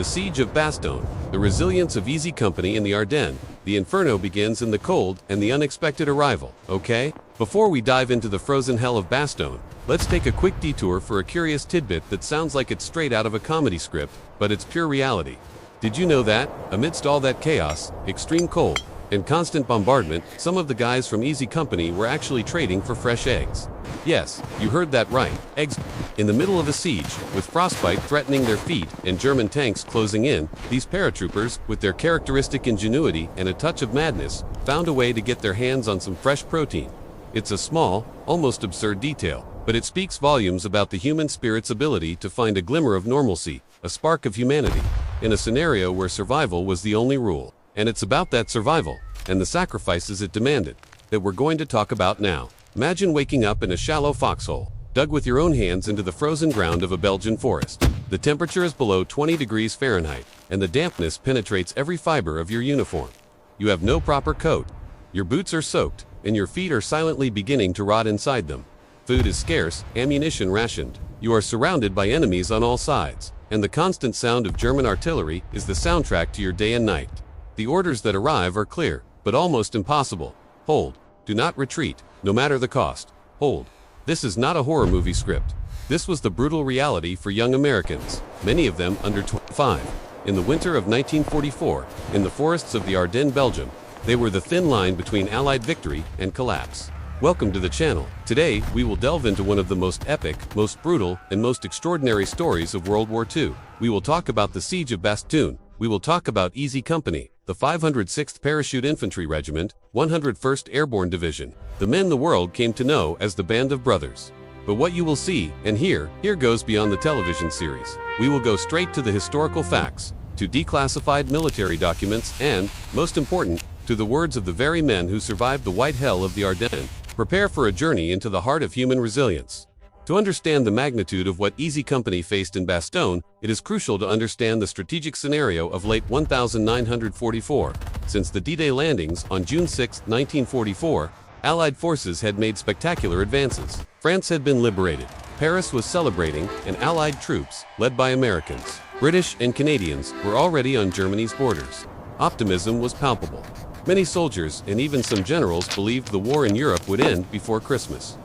The Siege of Bastogne, the resilience of Easy Company in the Ardennes. The inferno begins in the cold and the unexpected arrival, okay? Before we dive into the frozen hell of Bastogne, let's take a quick detour for a curious tidbit that sounds like it's straight out of a comedy script, but it's pure reality. Did you know that, amidst all that chaos, extreme cold, and constant bombardment, some of the guys from Easy Company were actually trading for fresh eggs? Yes, you heard that right, eggs. In the middle of a siege, with frostbite threatening their feet and German tanks closing in, these paratroopers, with their characteristic ingenuity and a touch of madness, found a way to get their hands on some fresh protein. It's a small, almost absurd detail, but it speaks volumes about the human spirit's ability to find a glimmer of normalcy, a spark of humanity, in a scenario where survival was the only rule. And it's about that survival, and the sacrifices it demanded, that we're going to talk about now. Imagine waking up in a shallow foxhole, dug with your own hands into the frozen ground of a Belgian forest. The temperature is below 20 degrees Fahrenheit, and the dampness penetrates every fiber of your uniform. You have no proper coat. Your boots are soaked, and your feet are silently beginning to rot inside them. Food is scarce, ammunition rationed. You are surrounded by enemies on all sides, and the constant sound of German artillery is the soundtrack to your day and night. The orders that arrive are clear, but almost impossible. Hold. Do not retreat, no matter the cost. Hold. This is not a horror movie script. This was the brutal reality for young Americans, many of them under 25. In the winter of 1944, in the forests of the Ardennes, Belgium, they were the thin line between Allied victory and collapse. Welcome to the channel. Today, we will delve into one of the most epic, most brutal, and most extraordinary stories of World War II. We will talk about the Siege of Bastogne. We will talk about Easy Company, the 506th Parachute Infantry Regiment, 101st Airborne Division, the men the world came to know as the Band of Brothers. But what you will see and hear here goes beyond the television series. We will go straight to the historical facts, to declassified military documents, and, most important, to the words of the very men who survived the white hell of the Ardennes. Prepare for a journey into the heart of human resilience. To understand the magnitude of what Easy Company faced in Bastogne, it is crucial to understand the strategic scenario of late 1944. Since the D-Day landings on June 6, 1944, Allied forces had made spectacular advances. France had been liberated, Paris was celebrating, and Allied troops, led by Americans, British, and Canadians, were already on Germany's borders. Optimism was palpable. Many soldiers and even some generals believed the war in Europe would end before Christmas.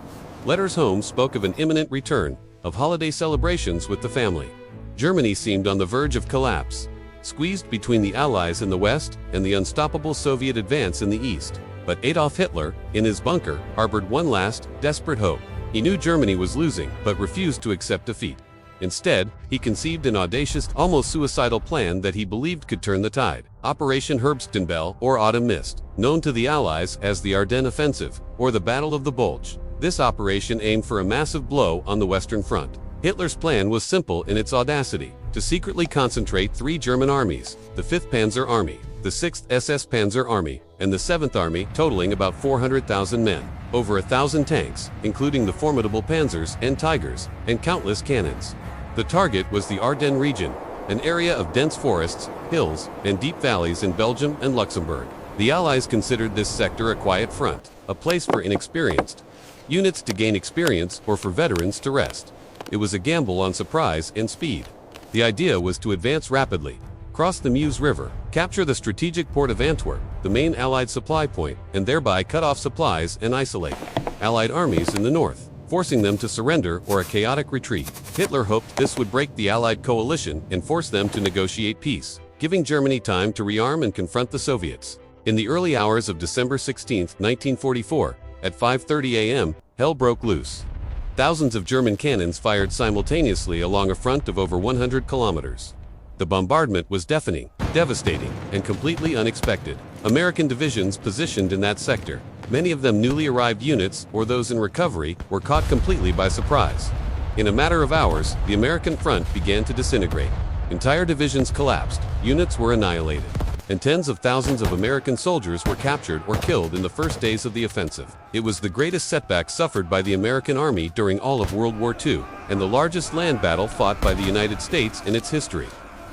Letters home spoke of an imminent return, of holiday celebrations with the family. Germany seemed on the verge of collapse, squeezed between the Allies in the West and the unstoppable Soviet advance in the East. But Adolf Hitler, in his bunker, harbored one last, desperate hope. He knew Germany was losing, but refused to accept defeat. Instead, he conceived an audacious, almost suicidal plan that he believed could turn the tide. Operation Herbstbell, or Autumn Mist, known to the Allies as the Ardennes Offensive, or the Battle of the Bulge. This operation aimed for a massive blow on the Western Front. Hitler's plan was simple in its audacity: to secretly concentrate three German armies, the 5th Panzer Army, the 6th SS Panzer Army, and the 7th Army, totaling about 400,000 men, over 1,000 tanks, including the formidable Panzers and Tigers, and countless cannons. The target was the Ardennes region, an area of dense forests, hills, and deep valleys in Belgium and Luxembourg. The Allies considered this sector a quiet front, a place for inexperienced units to gain experience or for veterans to rest. It was a gamble on surprise and speed. The idea was to advance rapidly, cross the Meuse River, capture the strategic port of Antwerp, the main Allied supply point, and thereby cut off supplies and isolate Allied armies in the north, forcing them to surrender or a chaotic retreat. Hitler hoped this would break the Allied coalition and force them to negotiate peace, giving Germany time to rearm and confront the Soviets. In the early hours of December 16, 1944, at 5:30 a.m., hell broke loose. Thousands of German cannons fired simultaneously along a front of over 100 kilometers. The bombardment was deafening, devastating, and completely unexpected. American divisions positioned in that sector, many of them newly arrived units or those in recovery, were caught completely by surprise. In a matter of hours, the American front began to disintegrate. Entire divisions collapsed, units were annihilated, and tens of thousands of American soldiers were captured or killed in the first days of the offensive. It was the greatest setback suffered by the American Army during all of World War II, and the largest land battle fought by the United States in its history.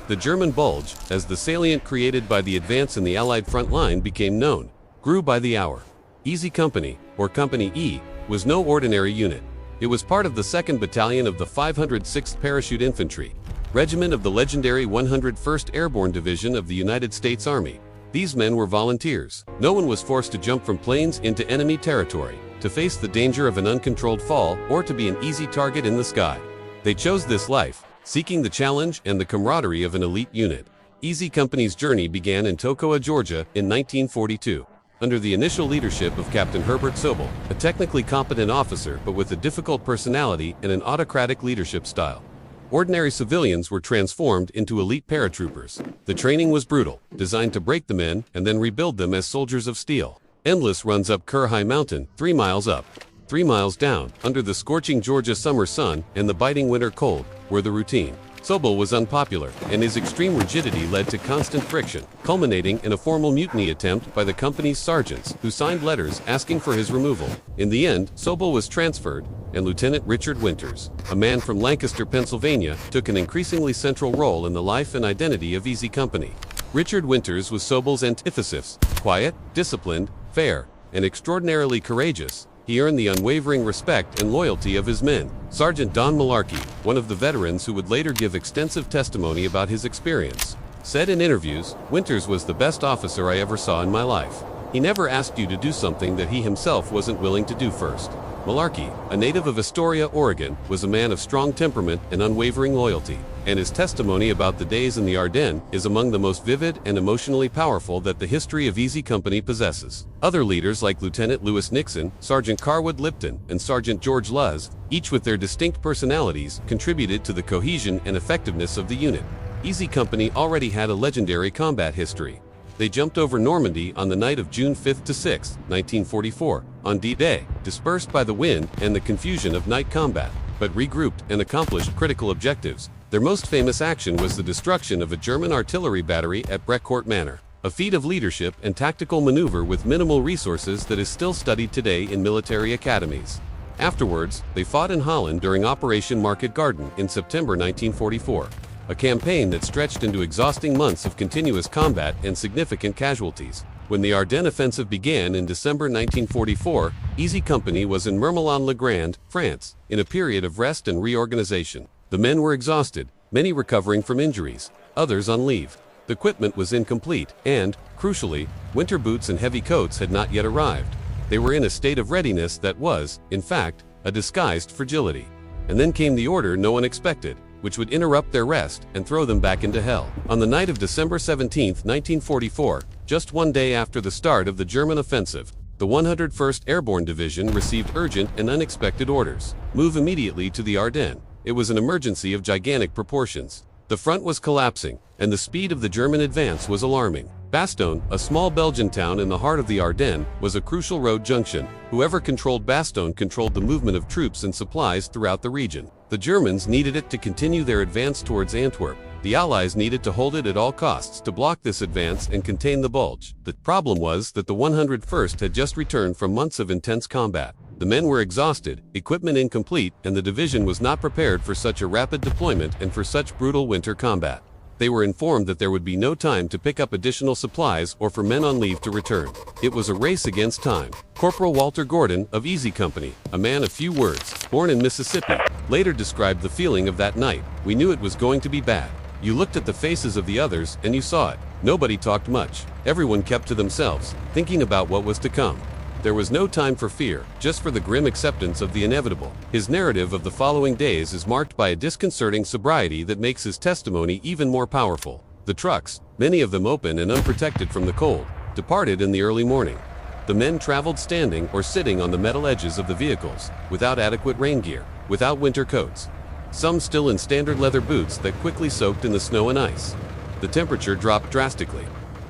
The German Bulge, as the salient created by the advance in the Allied front line became known, grew by the hour. Easy Company, or Company E, was no ordinary unit. It was part of the 2nd Battalion of the 506th Parachute Infantry. regiment of the legendary 101st Airborne Division of the United States Army. These men were volunteers. No one was forced to jump from planes into enemy territory, to face the danger of an uncontrolled fall, or to be an easy target in the sky. They chose this life, seeking the challenge and the camaraderie of an elite unit. Easy Company's journey began in Toccoa, Georgia, in 1942. Under the initial leadership of Captain Herbert Sobel, a technically competent officer but with a difficult personality and an autocratic leadership style. Ordinary civilians were transformed into elite paratroopers. The training was brutal, designed to break the men and then rebuild them as soldiers of steel. Endless runs up Kerr High Mountain, 3 miles up, 3 miles down, under the scorching Georgia summer sun and the biting winter cold, were the routine. Sobel was unpopular, and his extreme rigidity led to constant friction, culminating in a formal mutiny attempt by the company's sergeants, who signed letters asking for his removal. In the end, Sobel was transferred, and Lieutenant Richard Winters, a man from Lancaster, Pennsylvania, took an increasingly central role in the life and identity of Easy Company. Richard Winters was Sobel's antithesis: quiet, disciplined, fair, and extraordinarily courageous. He earned the unwavering respect and loyalty of his men. Sergeant Don Malarkey, one of the veterans who would later give extensive testimony about his experience, said in interviews, "Winters was the best officer I ever saw in my life. He never asked you to do something that he himself wasn't willing to do first." Malarkey, a native of Astoria, Oregon, was a man of strong temperament and unwavering loyalty, and his testimony about the days in the Ardennes is among the most vivid and emotionally powerful that the history of Easy Company possesses. Other leaders like Lieutenant Lewis Nixon, Sergeant Carwood Lipton, and Sergeant George Luz, each with their distinct personalities, contributed to the cohesion and effectiveness of the unit. Easy Company already had a legendary combat history. They jumped over Normandy on the night of June 5 to 6, 1944, on D-Day, dispersed by the wind and the confusion of night combat, but regrouped and accomplished critical objectives. Their most famous action was the destruction of a German artillery battery at Brecourt Manor, a feat of leadership and tactical maneuver with minimal resources that is still studied today in military academies. Afterwards, they fought in Holland during Operation Market Garden in September 1944. A campaign that stretched into exhausting months of continuous combat and significant casualties. When the Ardennes offensive began in December 1944, Easy Company was in Mermillon-le-Grand, France, in a period of rest and reorganization. The men were exhausted, many recovering from injuries, others on leave. The equipment was incomplete, and, crucially, winter boots and heavy coats had not yet arrived. They were in a state of readiness that was, in fact, a disguised fragility. And then came the order no one expected, which would interrupt their rest and throw them back into hell. On the night of December 17, 1944, just one day after the start of the German offensive, the 101st Airborne Division received urgent and unexpected orders. Move immediately to the Ardennes. It was an emergency of gigantic proportions. The front was collapsing, and the speed of the German advance was alarming. Bastogne, a small Belgian town in the heart of the Ardennes, was a crucial road junction. Whoever controlled Bastogne controlled the movement of troops and supplies throughout the region. The Germans needed it to continue their advance towards Antwerp. The Allies needed to hold it at all costs to block this advance and contain the Bulge. The problem was that the 101st had just returned from months of intense combat. The men were exhausted, equipment incomplete, and the division was not prepared for such a rapid deployment and for such brutal winter combat. They were informed that there would be no time to pick up additional supplies or for men on leave to return. It was a race against time. Corporal Walter Gordon, of Easy Company, a man of few words, born in Mississippi, later described the feeling of that night. "We knew it was going to be bad. You looked at the faces of the others and you saw it. Nobody talked much. Everyone kept to themselves, thinking about what was to come. There was no time for fear, just for the grim acceptance of the inevitable." His narrative of the following days is marked by a disconcerting sobriety that makes his testimony even more powerful. The trucks, many of them open and unprotected from the cold, departed in the early morning. The men traveled standing or sitting on the metal edges of the vehicles, without adequate rain gear, without winter coats. Some still in standard leather boots that quickly soaked in the snow and ice. The temperature dropped drastically.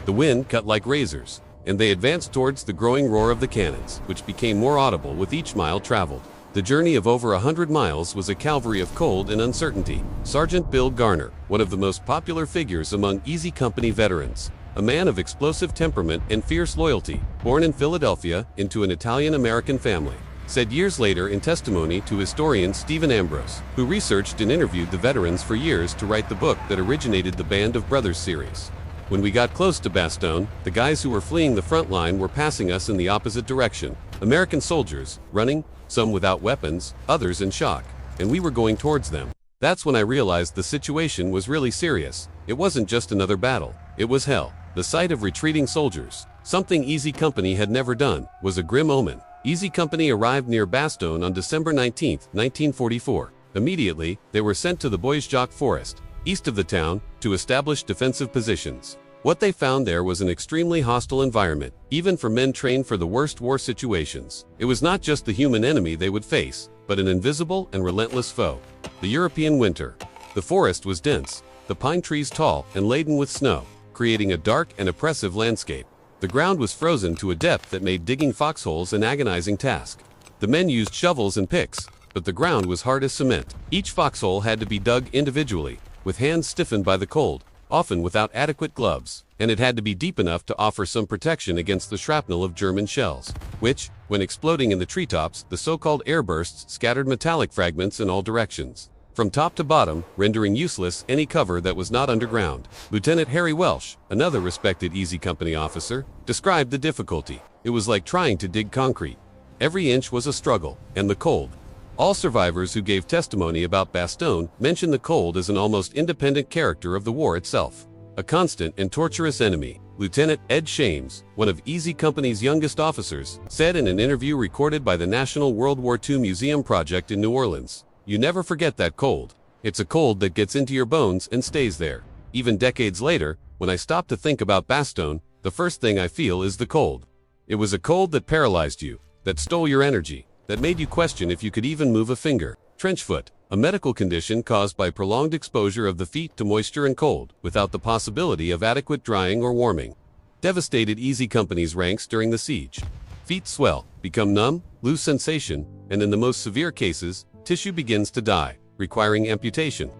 The wind cut like razors, and they advanced towards the growing roar of the cannons, which became more audible with each mile traveled. The journey of over 100 miles was a calvary of cold and uncertainty. Sergeant Bill Garner, one of the most popular figures among Easy Company veterans, a man of explosive temperament and fierce loyalty, born in Philadelphia into an Italian-American family, said years later in testimony to historian Stephen Ambrose, who researched and interviewed the veterans for years to write the book that originated the Band of Brothers series. "When we got close to Bastogne, the guys who were fleeing the front line were passing us in the opposite direction. American soldiers, running, some without weapons, others in shock, and we were going towards them. That's when I realized the situation was really serious. It wasn't just another battle. It was hell. The sight of retreating soldiers, something Easy Company had never done, was a grim omen. Easy Company arrived near Bastogne on December 19, 1944. Immediately, they were sent to the Bois-Jacques forest, east of the town, to establish defensive positions. What they found there was an extremely hostile environment, even for men trained for the worst war situations. It was not just the human enemy they would face, but an invisible and relentless foe. The European winter. The forest was dense, the pine trees tall and laden with snow, creating a dark and oppressive landscape. The ground was frozen to a depth that made digging foxholes an agonizing task. The men used shovels and picks, but the ground was hard as cement. Each foxhole had to be dug individually, with hands stiffened by the cold, often without adequate gloves, and it had to be deep enough to offer some protection against the shrapnel of German shells, which, when exploding in the treetops, the so-called airbursts scattered metallic fragments in all directions, from top to bottom, rendering useless any cover that was not underground. Lieutenant Harry Welsh, another respected Easy Company officer, described the difficulty. It was like trying to dig concrete. Every inch was a struggle, and the cold. All survivors who gave testimony about Bastogne mentioned the cold as an almost independent character of the war itself. A constant and torturous enemy. Lieutenant Ed Shames, one of Easy Company's youngest officers, said in an interview recorded by the National World War II Museum Project in New Orleans, "You never forget that cold. It's a cold that gets into your bones and stays there. Even decades later, when I stop to think about Bastogne, the first thing I feel is the cold. It was a cold that paralyzed you, that stole your energy, that made you question if you could even move a finger." Trench foot, a medical condition caused by prolonged exposure of the feet to moisture and cold, without the possibility of adequate drying or warming, devastated Easy Company's ranks during the siege. Feet swell, become numb, lose sensation, and in the most severe cases, tissue begins to die, requiring amputation.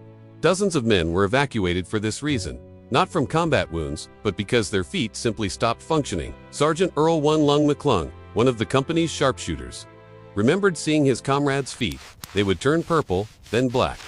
Dozens of men were evacuated for this reason, not from combat wounds, but because their feet simply stopped functioning. Sergeant Earl One Lung McClung, one of the company's sharpshooters, remembered seeing his comrades' feet. They would turn purple, then black.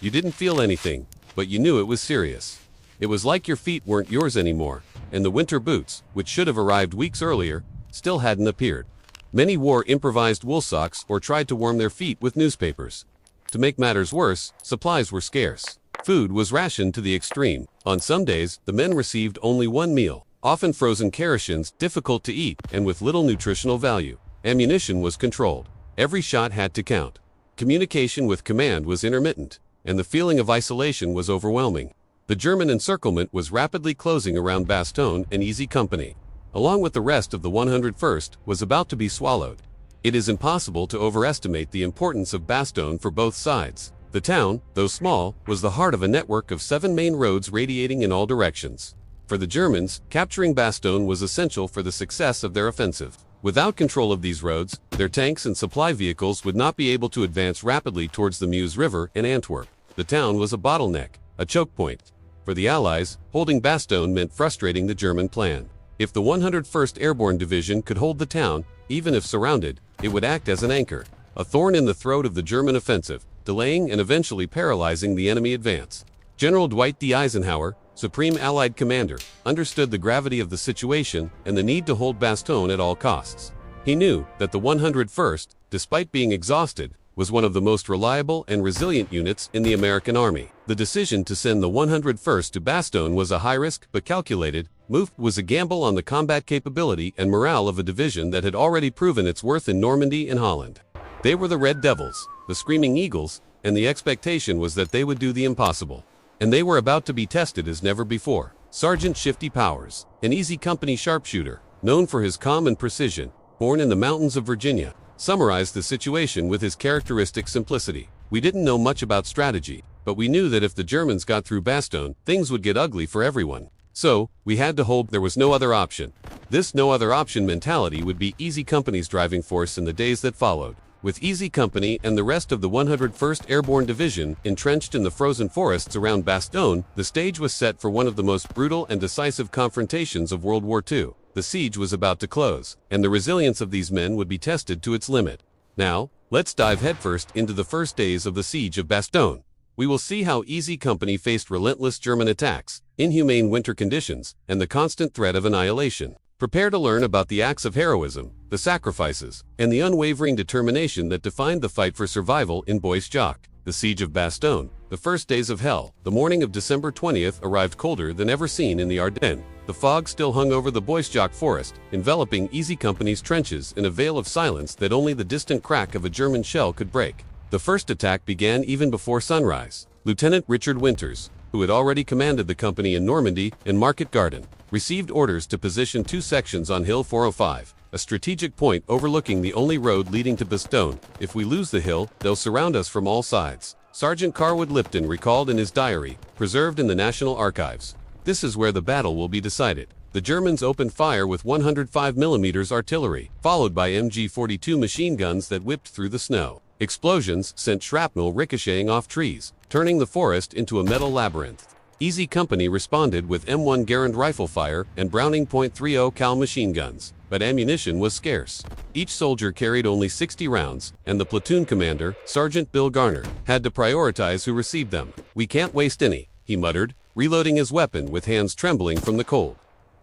You didn't feel anything, but you knew it was serious. It was like your feet weren't yours anymore, and the winter boots, which should have arrived weeks earlier, still hadn't appeared. Many wore improvised wool socks or tried to warm their feet with newspapers. To make matters worse, supplies were scarce. Food was rationed to the extreme. On some days, the men received only one meal, often frozen rations, difficult to eat and with little nutritional value. Ammunition was controlled. Every shot had to count. Communication with command was intermittent, and the feeling of isolation was overwhelming. The German encirclement was rapidly closing around Bastogne, and Easy Company, along with the rest of the 101st, was about to be swallowed. It is impossible to overestimate the importance of Bastogne for both sides. The town, though small, was the heart of a network of 7 main roads radiating in all directions. For the Germans, capturing Bastogne was essential for the success of their offensive. Without control of these roads, their tanks and supply vehicles would not be able to advance rapidly towards the Meuse River and Antwerp. The town was a bottleneck, a choke point. For the Allies, holding Bastogne meant frustrating the German plan. If the 101st Airborne Division could hold the town, even if surrounded, it would act as an anchor, a thorn in the throat of the German offensive, delaying and eventually paralyzing the enemy advance. General Dwight D. Eisenhower, Supreme Allied Commander, understood the gravity of the situation and the need to hold Bastogne at all costs. He knew that the 101st, despite being exhausted, was one of the most reliable and resilient units in the American Army. The decision to send the 101st to Bastogne was a high-risk but calculated move, was a gamble on the combat capability and morale of a division that had already proven its worth in Normandy and Holland. They were the Red Devils, the Screaming Eagles, and the expectation was that they would do the impossible. And they were about to be tested as never before. Sergeant Shifty Powers, an Easy Company sharpshooter, known for his calm and precision, born in the mountains of Virginia, summarized the situation with his characteristic simplicity. "We didn't know much about strategy, but we knew that if the Germans got through Bastogne, things would get ugly for everyone. So, we had to hold. There was no other option." This no other option mentality would be Easy Company's driving force in the days that followed. With Easy Company and the rest of the 101st Airborne Division entrenched in the frozen forests around Bastogne, the stage was set for one of the most brutal and decisive confrontations of World War II. The siege was about to close, and the resilience of these men would be tested to its limit. Now, let's dive headfirst into the first days of the siege of Bastogne. We will see how Easy Company faced relentless German attacks, inhumane winter conditions, and the constant threat of annihilation. Prepare to learn about the acts of heroism, the sacrifices, and the unwavering determination that defined the fight for survival in Bois-Jacques. The Siege of Bastogne, the first days of hell. The morning of December 20th arrived colder than ever seen in the Ardennes. The fog still hung over the Boisjoch forest, enveloping Easy Company's trenches in a veil of silence that only the distant crack of a German shell could break. The first attack began even before sunrise. Lieutenant Richard Winters, who had already commanded the company in Normandy and Market Garden, received orders to position 2 sections on Hill 405, a strategic point overlooking the only road leading to Bastogne. If we lose the hill, they'll surround us from all sides. Sergeant Carwood Lipton recalled in his diary, preserved in the National Archives. This is where the battle will be decided. The Germans opened fire with 105mm artillery, followed by MG-42 machine guns that whipped through the snow. Explosions sent shrapnel ricocheting off trees, turning the forest into a metal labyrinth. Easy Company responded with M1 Garand rifle fire and Browning .30 cal machine guns, but ammunition was scarce. Each soldier carried only 60 rounds, and the platoon commander, Sergeant Bill Garner, had to prioritize who received them. "We can't waste any," he muttered, reloading his weapon with hands trembling from the cold.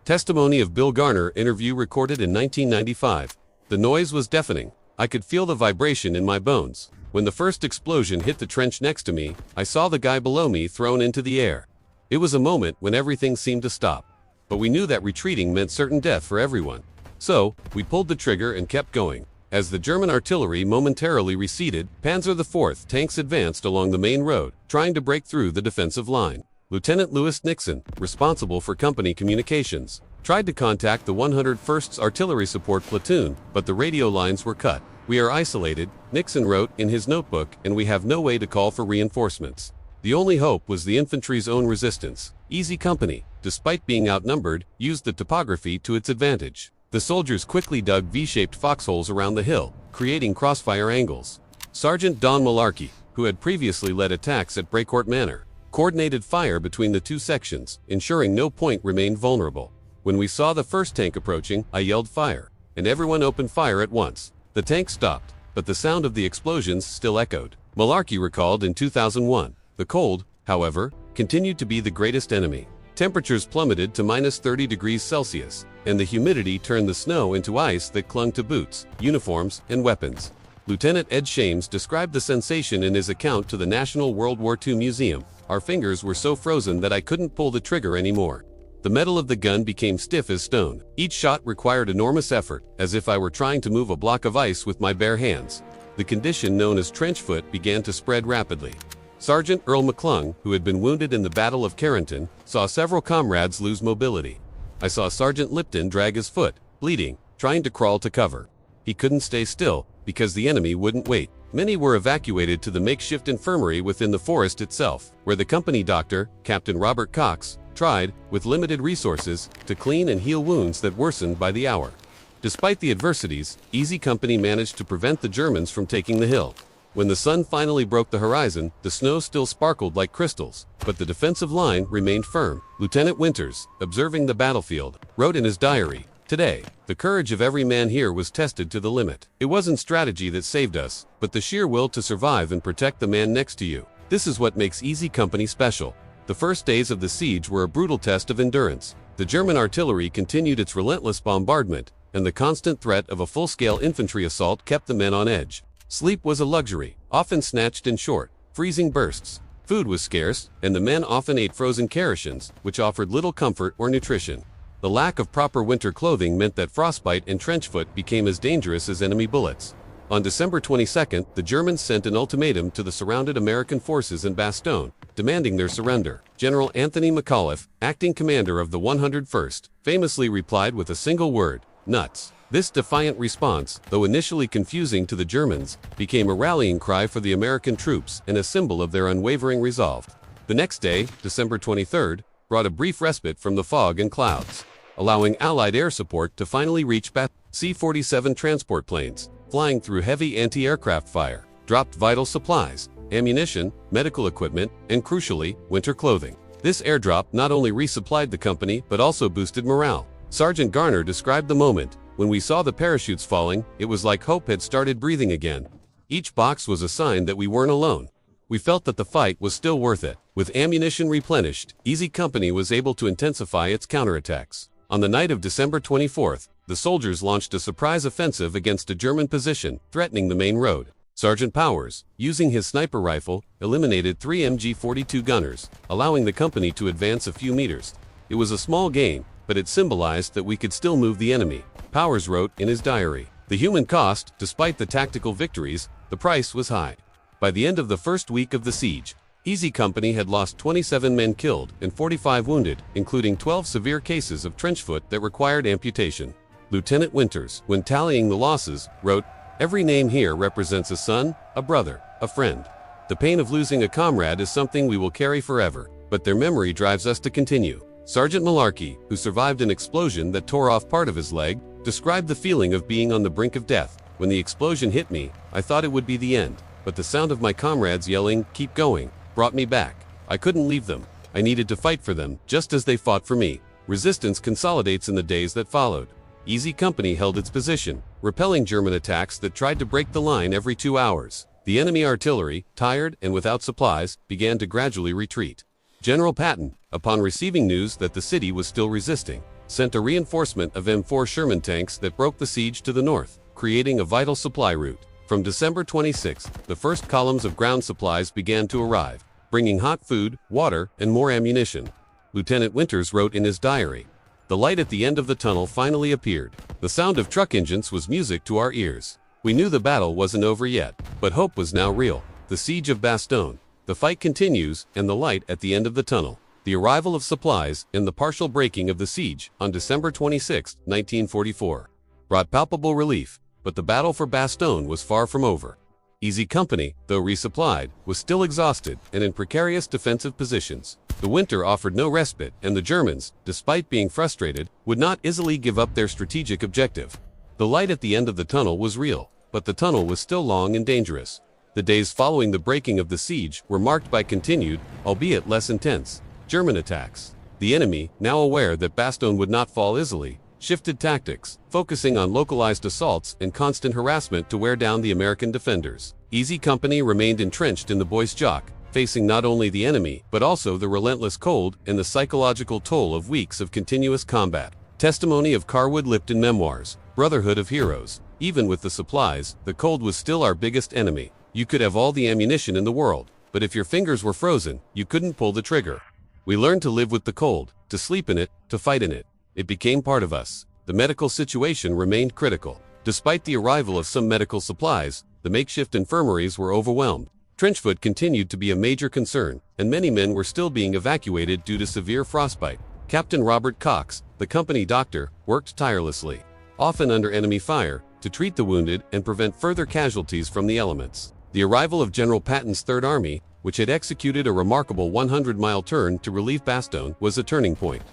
Testimony of Bill Garner interview recorded in 1995. "The noise was deafening. I could feel the vibration in my bones. When the first explosion hit the trench next to me, I saw the guy below me thrown into the air. It was a moment when everything seemed to stop. But we knew that retreating meant certain death for everyone. So, we pulled the trigger and kept going." As the German artillery momentarily receded, Panzer IV tanks advanced along the main road, trying to break through the defensive line. Lieutenant Lewis Nixon, responsible for company communications, tried to contact the 101st Artillery Support Platoon, but the radio lines were cut. "We are isolated," Nixon wrote in his notebook, "and we have no way to call for reinforcements." The only hope was the infantry's own resistance. Easy Company, despite being outnumbered, used the topography to its advantage. The soldiers quickly dug V-shaped foxholes around the hill, creating crossfire angles. Sergeant Don Malarkey, who had previously led attacks at Brecourt Manor, coordinated fire between the 2 sections, ensuring no point remained vulnerable. "When we saw the first tank approaching, I yelled fire, and everyone opened fire at once. The tank stopped, but the sound of the explosions still echoed." Malarkey recalled in 2001. The cold, however, continued to be the greatest enemy. Temperatures plummeted to -30°C, and the humidity turned the snow into ice that clung to boots, uniforms, and weapons. Lieutenant Ed Shames described the sensation in his account to the National World War II Museum. "Our fingers were so frozen that I couldn't pull the trigger anymore. The metal of the gun became stiff as stone. Each shot required enormous effort, as if I were trying to move a block of ice with my bare hands." The condition known as trench foot began to spread rapidly. Sergeant Earl McClung, who had been wounded in the Battle of Carrington, saw several comrades lose mobility. "I saw Sergeant Lipton drag his foot, bleeding, trying to crawl to cover. He couldn't stay still, because the enemy wouldn't wait." Many were evacuated to the makeshift infirmary within the forest itself, where the company doctor, Captain Robert Cox, tried, with limited resources, to clean and heal wounds that worsened by the hour. Despite the adversities, Easy Company managed to prevent the Germans from taking the hill. When the sun finally broke the horizon, the snow still sparkled like crystals, but the defensive line remained firm. Lieutenant Winters, observing the battlefield, wrote in his diary, "Today, the courage of every man here was tested to the limit. It wasn't strategy that saved us, but the sheer will to survive and protect the man next to you. This is what makes Easy Company special." The first days of the siege were a brutal test of endurance. The German artillery continued its relentless bombardment, and the constant threat of a full-scale infantry assault kept the men on edge. Sleep was a luxury, often snatched in short, freezing bursts. Food was scarce, and the men often ate frozen rations, which offered little comfort or nutrition. The lack of proper winter clothing meant that frostbite and trench foot became as dangerous as enemy bullets. On December 22nd, the Germans sent an ultimatum to the surrounded American forces in Bastogne, demanding their surrender. General Anthony McAuliffe, acting commander of the 101st, famously replied with a single word: "Nuts." This defiant response, though initially confusing to the Germans, became a rallying cry for the American troops and a symbol of their unwavering resolve. The next day, December 23rd, brought a brief respite from the fog and clouds, allowing Allied air support to finally reach C-47 transport planes, flying through heavy anti-aircraft fire, dropped vital supplies, ammunition, medical equipment, and crucially, winter clothing. This airdrop not only resupplied the company but also boosted morale. Sergeant Garner described the moment. "When we saw the parachutes falling, it was like hope had started breathing again. Each box was a sign that we weren't alone. We felt that the fight was still worth it." With ammunition replenished, Easy Company was able to intensify its counterattacks. On the night of December 24th, the soldiers launched a surprise offensive against a German position, threatening the main road. Sergeant Powers, using his sniper rifle, eliminated 3 MG-42 gunners, allowing the company to advance a few meters. It was a small gain, but it symbolized that we could still move the enemy. Powers wrote in his diary, "The human cost, despite the tactical victories, the price was high." By the end of the first week of the siege, Easy Company had lost 27 men killed and 45 wounded, including 12 severe cases of trench foot that required amputation. Lieutenant Winters, when tallying the losses, wrote, "Every name here represents a son, a brother, a friend. The pain of losing a comrade is something we will carry forever, but their memory drives us to continue." Sergeant Malarkey, who survived an explosion that tore off part of his leg, described the feeling of being on the brink of death. "When the explosion hit me, I thought it would be the end, but the sound of my comrades yelling, 'Keep going,' brought me back. I couldn't leave them. I needed to fight for them, just as they fought for me." Resistance consolidates in the days that followed. Easy Company held its position, repelling German attacks that tried to break the line every 2 hours. The enemy artillery, tired and without supplies, began to gradually retreat. General Patton, upon receiving news that the city was still resisting, sent a reinforcement of M4 Sherman tanks that broke the siege to the north, creating a vital supply route. From December 26, the first columns of ground supplies began to arrive, bringing hot food, water, and more ammunition. Lieutenant Winters wrote in his diary, "The light at the end of the tunnel finally appeared. The sound of truck engines was music to our ears. We knew the battle wasn't over yet, but hope was now real." The siege of Bastogne. The fight continues, and the light at the end of the tunnel. The arrival of supplies and the partial breaking of the siege on December 26, 1944, brought palpable relief, but the battle for Bastogne was far from over. Easy Company, though resupplied, was still exhausted and in precarious defensive positions. The winter offered no respite, and the Germans, despite being frustrated, would not easily give up their strategic objective. The light at the end of the tunnel was real, but the tunnel was still long and dangerous. The days following the breaking of the siege were marked by continued, albeit less intense, German attacks. The enemy, now aware that Bastogne would not fall easily, shifted tactics, focusing on localized assaults and constant harassment to wear down the American defenders. Easy Company remained entrenched in the Bois Jacques, facing not only the enemy but also the relentless cold and the psychological toll of weeks of continuous combat. Testimony of Carwood Lipton Memoirs, Brotherhood of Heroes. "Even with the supplies, the cold was still our biggest enemy. You could have all the ammunition in the world, but if your fingers were frozen, you couldn't pull the trigger. We learned to live with the cold, to sleep in it, to fight in it. It became part of us." The medical situation remained critical. Despite the arrival of some medical supplies, the makeshift infirmaries were overwhelmed. Trench foot continued to be a major concern, and many men were still being evacuated due to severe frostbite. Captain Robert Cox, the company doctor, worked tirelessly, often under enemy fire, to treat the wounded and prevent further casualties from the elements. The arrival of General Patton's Third Army, which had executed a remarkable 100-mile turn to relieve Bastogne, was a turning point.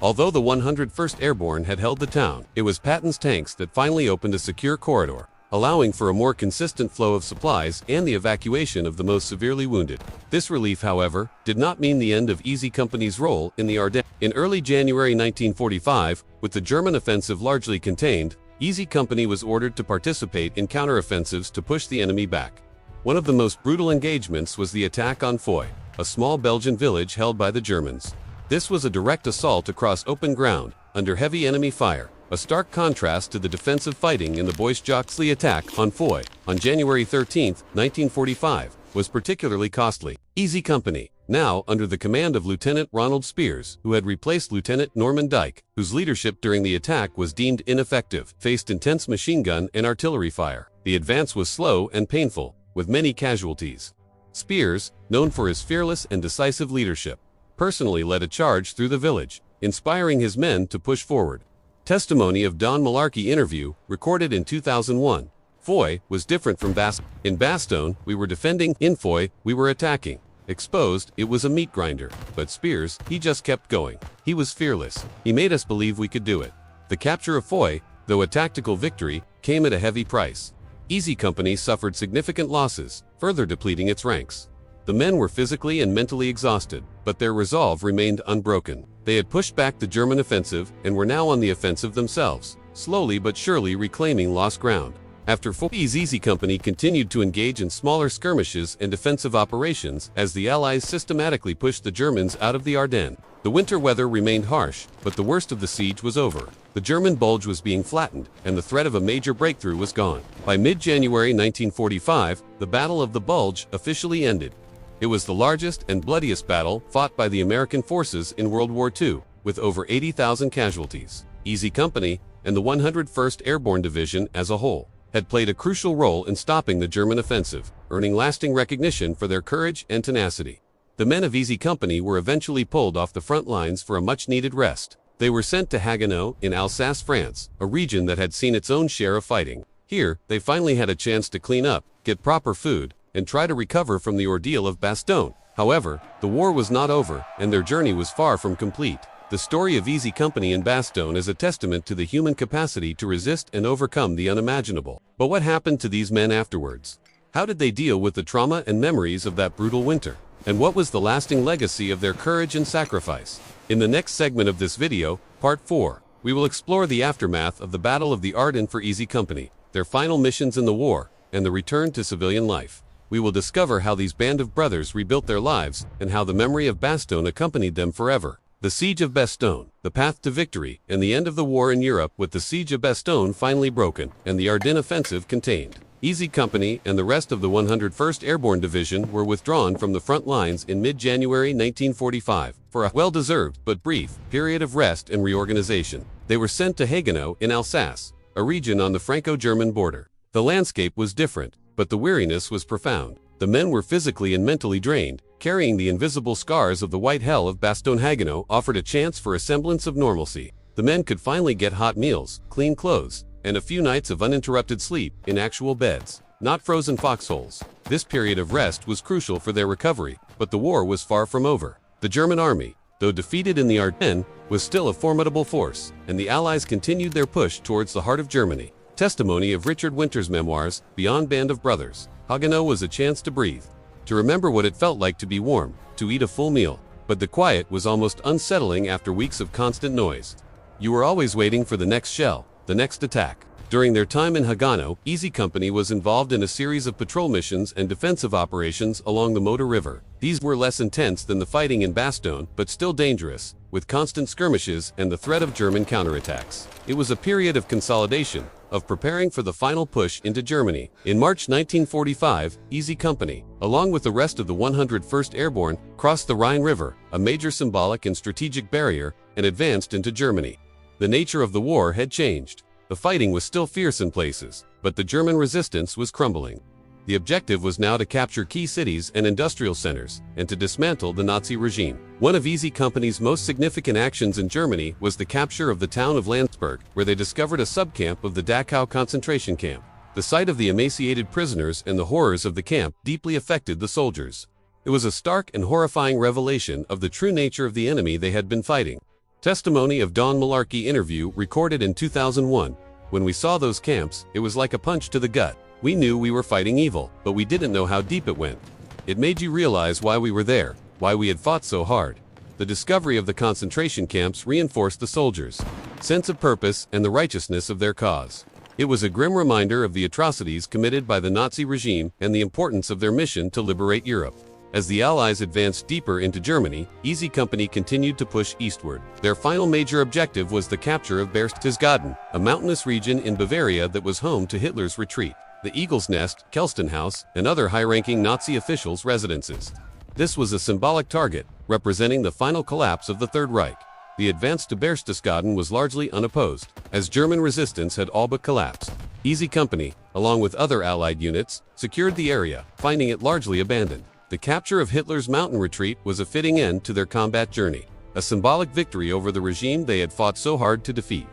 Although the 101st Airborne had held the town, it was Patton's tanks that finally opened a secure corridor, allowing for a more consistent flow of supplies and the evacuation of the most severely wounded. This relief, however, did not mean the end of Easy Company's role in the Ardennes. In early January 1945, with the German offensive largely contained, Easy Company was ordered to participate in counteroffensives to push the enemy back. One of the most brutal engagements was the attack on Foy, a small Belgian village held by the Germans. This was a direct assault across open ground, under heavy enemy fire, a stark contrast to the defensive fighting in the Bois Jacques. The attack on Foy, on January 13, 1945, was particularly costly. Easy Company, now under the command of Lieutenant Ronald Spears, who had replaced Lieutenant Norman Dyke, whose leadership during the attack was deemed ineffective, faced intense machine gun and artillery fire. The advance was slow and painful, with many casualties. Spears, known for his fearless and decisive leadership, personally led a charge through the village, inspiring his men to push forward. Testimony of Don Malarkey interview, recorded in 2001. Foy was different from Bastogne. In Bastogne, we were defending. In Foy, we were attacking. Exposed, it was a meat grinder. But Spears, he just kept going. He was fearless. He made us believe we could do it. The capture of Foy, though a tactical victory, came at a heavy price. Easy Company suffered significant losses, further depleting its ranks. The men were physically and mentally exhausted, but their resolve remained unbroken. They had pushed back the German offensive and were now on the offensive themselves, slowly but surely reclaiming lost ground. After 4 years, Easy Company continued to engage in smaller skirmishes and defensive operations as the Allies systematically pushed the Germans out of the Ardennes. The winter weather remained harsh, but the worst of the siege was over. The German bulge was being flattened, and the threat of a major breakthrough was gone. By mid-January 1945, the Battle of the Bulge officially ended. It was the largest and bloodiest battle fought by the American forces in World War II, with over 80,000 casualties. Easy Company, and the 101st Airborne Division as a whole, had played a crucial role in stopping the German offensive, earning lasting recognition for their courage and tenacity. The men of Easy Company were eventually pulled off the front lines for a much-needed rest. They were sent to Haguenau in Alsace, France, a region that had seen its own share of fighting. Here, they finally had a chance to clean up, get proper food, and try to recover from the ordeal of Bastogne. However, the war was not over, and their journey was far from complete. The story of Easy Company in Bastogne is a testament to the human capacity to resist and overcome the unimaginable. But what happened to these men afterwards? How did they deal with the trauma and memories of that brutal winter? And what was the lasting legacy of their courage and sacrifice? In the next segment of this video, Part 4, we will explore the aftermath of the Battle of the Ardennes for Easy Company, their final missions in the war, and the return to civilian life. We will discover how these band of brothers rebuilt their lives and how the memory of Bastogne accompanied them forever. The Siege of Bastogne, the path to victory, and the end of the war in Europe with the Siege of Bastogne finally broken and the Ardennes offensive contained. Easy Company and the rest of the 101st Airborne Division were withdrawn from the front lines in mid-January 1945 for a well-deserved but brief period of rest and reorganization. They were sent to Haguenau in Alsace, a region on the Franco-German border. The landscape was different, but the weariness was profound. The men were physically and mentally drained. Carrying the invisible scars of the white hell of Bastogne-Haguenau offered a chance for a semblance of normalcy. The men could finally get hot meals, clean clothes, and a few nights of uninterrupted sleep in actual beds, not frozen foxholes. This period of rest was crucial for their recovery, but the war was far from over. The German army, though defeated in the Ardennes, was still a formidable force, and the Allies continued their push towards the heart of Germany. Testimony of Richard Winter's memoirs, Beyond Band of Brothers. Haguenau was a chance to breathe, to remember what it felt like to be warm, to eat a full meal. But the quiet was almost unsettling after weeks of constant noise. You were always waiting for the next shell, the next attack. During their time in Haguenau, Easy Company was involved in a series of patrol missions and defensive operations along the Moder River. These were less intense than the fighting in Bastogne, but still dangerous, with constant skirmishes and the threat of German counterattacks. It was a period of consolidation, of preparing for the final push into Germany. In March 1945, Easy Company, along with the rest of the 101st Airborne, crossed the Rhine River, a major symbolic and strategic barrier, and advanced into Germany. The nature of the war had changed. The fighting was still fierce in places, but the German resistance was crumbling. The objective was now to capture key cities and industrial centers, and to dismantle the Nazi regime. One of Easy Company's most significant actions in Germany was the capture of the town of Landsberg, where they discovered a subcamp of the Dachau concentration camp. The sight of the emaciated prisoners and the horrors of the camp deeply affected the soldiers. It was a stark and horrifying revelation of the true nature of the enemy they had been fighting. Testimony of Don Malarkey interview recorded in 2001. When we saw those camps, it was like a punch to the gut. We knew we were fighting evil, but we didn't know how deep it went. It made you realize why we were there, why we had fought so hard. The discovery of the concentration camps reinforced the soldiers' sense of purpose and the righteousness of their cause. It was a grim reminder of the atrocities committed by the Nazi regime and the importance of their mission to liberate Europe. As the Allies advanced deeper into Germany, Easy Company continued to push eastward. Their final major objective was the capture of Berchtesgaden, a mountainous region in Bavaria that was home to Hitler's retreat, the Eagle's Nest, Kelstenhaus, and other high-ranking Nazi officials' residences. This was a symbolic target, representing the final collapse of the Third Reich. The advance to Berchtesgaden was largely unopposed, as German resistance had all but collapsed. Easy Company, along with other Allied units, secured the area, finding it largely abandoned. The capture of Hitler's mountain retreat was a fitting end to their combat journey, a symbolic victory over the regime they had fought so hard to defeat.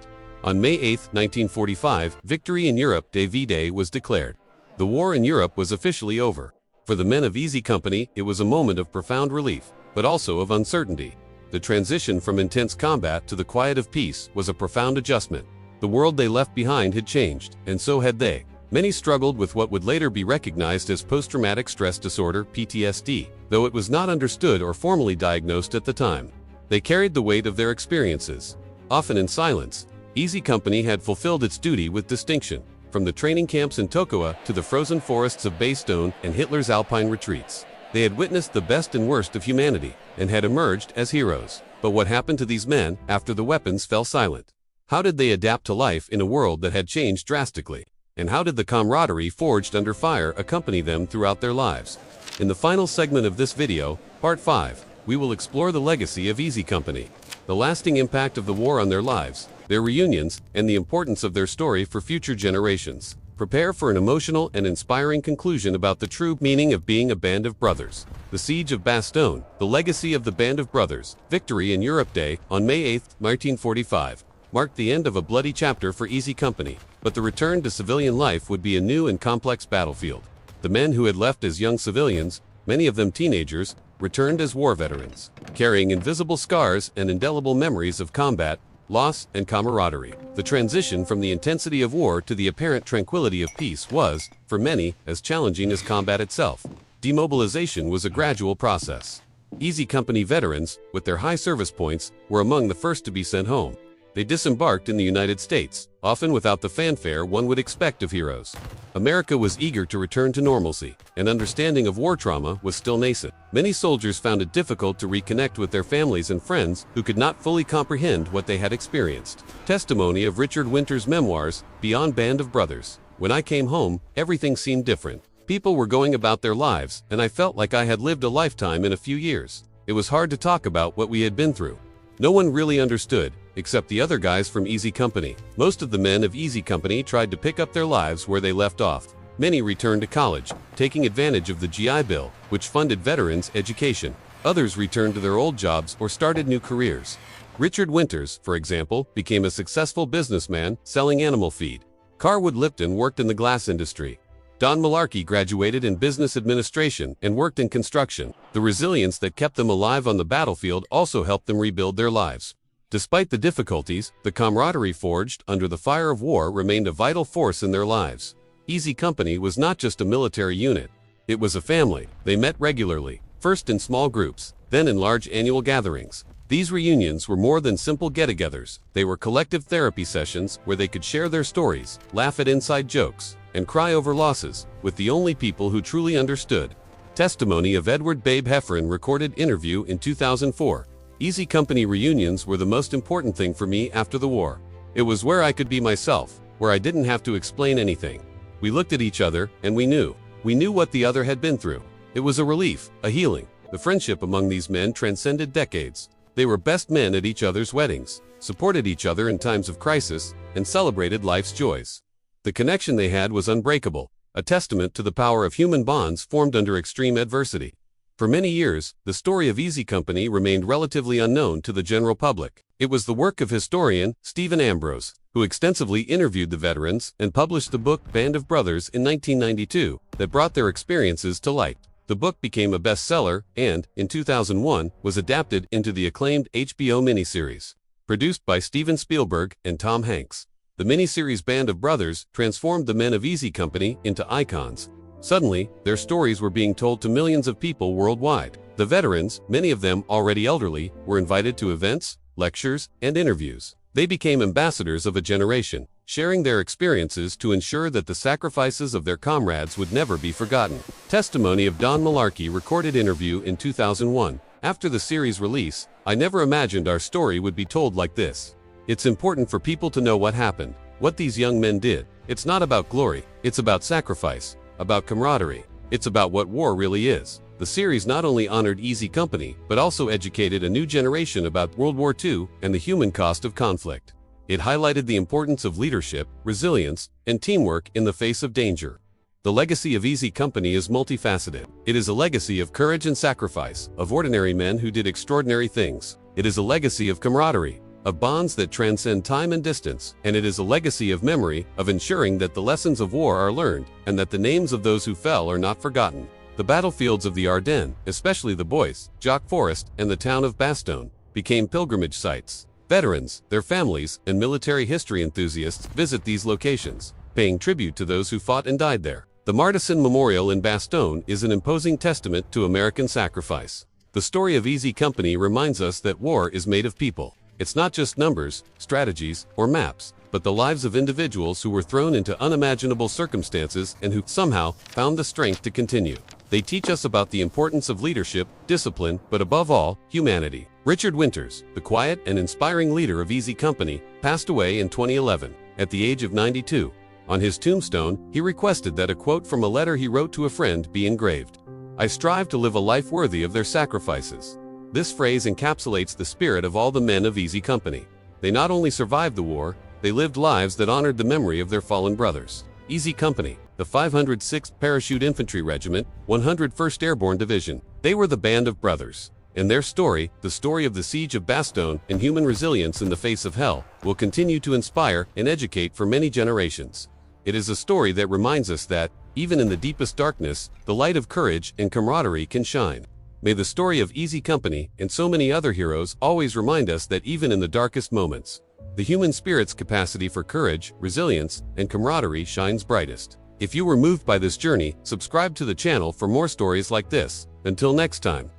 On May 8, 1945, Victory in Europe D-Day was declared. The war in Europe was officially over. For the men of Easy Company, it was a moment of profound relief, but also of uncertainty. The transition from intense combat to the quiet of peace was a profound adjustment. The world they left behind had changed, and so had they. Many struggled with what would later be recognized as post-traumatic stress disorder (PTSD), though it was not understood or formally diagnosed at the time. They carried the weight of their experiences, often in silence. Easy Company had fulfilled its duty with distinction. from the training camps in Tokoa to the frozen forests of Bastogne and Hitler's Alpine retreats. They had witnessed the best and worst of humanity and had emerged as heroes. But what happened to these men after the weapons fell silent? How did they adapt to life in a world that had changed drastically? And how did the camaraderie forged under fire accompany them throughout their lives? In the final segment of this video, Part 5, we will explore the legacy of Easy Company, the lasting impact of the war on their lives, their reunions, and the importance of their story for future generations. Prepare for an emotional and inspiring conclusion about the true meaning of being a band of brothers. The Siege of Bastogne, the legacy of the Band of Brothers, Victory in Europe Day, on May 8, 1945, marked the end of a bloody chapter for Easy Company, but the return to civilian life would be a new and complex battlefield. The men who had left as young civilians, many of them teenagers, returned as war veterans, carrying invisible scars and indelible memories of combat, loss, and camaraderie. The transition from the intensity of war to the apparent tranquility of peace was, for many, as challenging as combat itself. Demobilization was a gradual process. Easy Company veterans, with their high service points, were among the first to be sent home. They disembarked in the United States, often without the fanfare one would expect of heroes. America was eager to return to normalcy, and understanding of war trauma was still nascent. Many soldiers found it difficult to reconnect with their families and friends who could not fully comprehend what they had experienced. Testimony of Richard Winter's memoirs, Beyond Band of Brothers. When I came home, everything seemed different. People were going about their lives, and I felt like I had lived a lifetime in a few years. It was hard to talk about what we had been through. No one really understood, except the other guys from Easy Company. Most of the men of Easy Company tried to pick up their lives where they left off. Many returned to college, taking advantage of the GI Bill, which funded veterans' education. Others returned to their old jobs or started new careers. Richard Winters, for example, became a successful businessman selling animal feed. Carwood Lipton worked in the glass industry. Don Malarkey graduated in business administration and worked in construction. The resilience that kept them alive on the battlefield also helped them rebuild their lives. Despite the difficulties, the camaraderie forged under the fire of war remained a vital force in their lives. Easy Company was not just a military unit. It was a family. They met regularly, first in small groups, then in large annual gatherings. These reunions were more than simple get-togethers. They were collective therapy sessions where they could share their stories, laugh at inside jokes, and cry over losses, with the only people who truly understood. Testimony of Edward Babe Heffron recorded interview in 2004. Easy Company reunions were the most important thing for me after the war. It was where I could be myself, where I didn't have to explain anything. We looked at each other, and we knew. We knew what the other had been through. It was a relief, a healing. The friendship among these men transcended decades. They were best men at each other's weddings, supported each other in times of crisis, and celebrated life's joys. The connection they had was unbreakable, a testament to the power of human bonds formed under extreme adversity. For many years, the story of Easy Company remained relatively unknown to the general public. It was the work of historian Stephen Ambrose, who extensively interviewed the veterans and published the book Band of Brothers in 1992, that brought their experiences to light. The book became a bestseller and, in 2001, was adapted into the acclaimed HBO miniseries, produced by Steven Spielberg and Tom Hanks. The miniseries Band of Brothers transformed the men of Easy Company into icons. Suddenly, their stories were being told to millions of people worldwide. The veterans, many of them already elderly, were invited to events, lectures, and interviews. They became ambassadors of a generation, sharing their experiences to ensure that the sacrifices of their comrades would never be forgotten. Testimony of Don Malarkey recorded interview in 2001. After the series release, I never imagined our story would be told like this. It's important for people to know what happened, what these young men did. It's not about glory, it's about sacrifice, about camaraderie. It's about what war really is. The series not only honored Easy Company, but also educated a new generation about World War II and the human cost of conflict. It highlighted the importance of leadership, resilience, and teamwork in the face of danger. The legacy of Easy Company is multifaceted. It is a legacy of courage and sacrifice, of ordinary men who did extraordinary things. It is a legacy of camaraderie, of bonds that transcend time and distance, and it is a legacy of memory, of ensuring that the lessons of war are learned, and that the names of those who fell are not forgotten. The battlefields of the Ardennes, especially the Bois, Jacques Forest, and the town of Bastogne, became pilgrimage sites. Veterans, their families, and military history enthusiasts visit these locations, paying tribute to those who fought and died there. The Martissan Memorial in Bastogne is an imposing testament to American sacrifice. The story of Easy Company reminds us that war is made of people. It's not just numbers, strategies, or maps, but the lives of individuals who were thrown into unimaginable circumstances and who somehow found the strength to continue. They teach us about the importance of leadership, discipline, but above all, humanity. Richard Winters, the quiet and inspiring leader of Easy Company, passed away in 2011, at the age of 92. On his tombstone, he requested that a quote from a letter he wrote to a friend be engraved. "I strive to live a life worthy of their sacrifices." This phrase encapsulates the spirit of all the men of Easy Company. They not only survived the war, they lived lives that honored the memory of their fallen brothers. Easy Company, the 506th Parachute Infantry Regiment, 101st Airborne Division. They were the band of brothers. And their story, the story of the siege of Bastogne and human resilience in the face of hell, will continue to inspire and educate for many generations. It is a story that reminds us that, even in the deepest darkness, the light of courage and camaraderie can shine. May the story of Easy Company and so many other heroes always remind us that even in the darkest moments, the human spirit's capacity for courage, resilience, and camaraderie shines brightest. If you were moved by this journey, subscribe to the channel for more stories like this. Until next time.